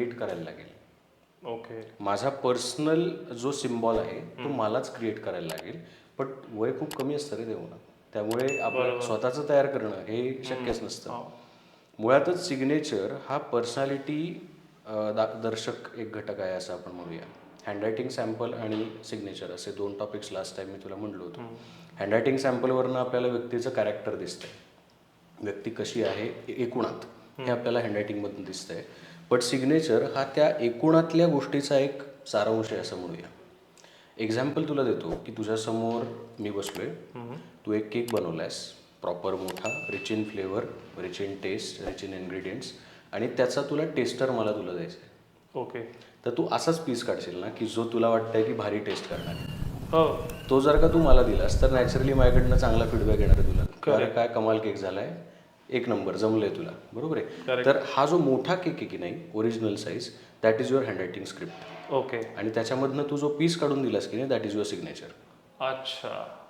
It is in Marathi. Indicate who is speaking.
Speaker 1: क्रिएट करायला लागेल.
Speaker 2: ओके.
Speaker 1: माझा पर्सनल जो सिम्बॉल आहे तो मलाच क्रिएट करायला लागेल. पण वय खूप कमी असतं रे तेव्हा, त्यामुळे आपलं स्वतःचं तयार करणं हे शक्यच नसतं. मुळातच सिग्नेचर हा पर्सनॅलिटी दर्शक एक घटक आहे असं आपण म्हणूया. हँडरायटिंग सॅम्पल आणि सिग्नेचर असे 2 टॉपिक्स लास्ट टाईम मी तुला म्हणलो होतो. हँडरायटिंग सॅम्पलवरनं आपल्याला व्यक्तीचं कॅरेक्टर दिसतंय, व्यक्ती कशी आहे एकूणात हे आपल्याला हँडरायटिंगमधून दिसतंय. बट सिग्नेचर हा त्या एकूणातल्या गोष्टीचा एक सारांश आहे असं म्हणूया. एक्झाम्पल तुला देतो की तुझ्यासमोर मी बसलोय, तू एक केक बनवलायस प्रॉपर मोठा, rich in flavour, rich in taste, rich in ingredients, आणि त्याचा तुला टेस्टर तुला द्यायचा आहे.
Speaker 2: ओके.
Speaker 1: तर तू असाच पीस काढशील ना की जो तुला वाटतंय की भारी टेस्ट करणार आहे.
Speaker 2: हो.
Speaker 1: तो जर का तू मला दिलास तर नॅचरली माझ्याकडनं चांगला फीडबॅक येणार आहे तुला. अरे काय कमाल केक झालाय, एक नंबर, जमलंय तुला, बरोबर आहे. तर हा जो मोठा केक आहे की नाही, original size, that is your handwriting script.
Speaker 2: Okay.
Speaker 1: आणि त्याच्यामधनं तू जो पीस काढून दिलास की नाही, दॅट इज युअर सिग्नेचर.
Speaker 2: अच्छा.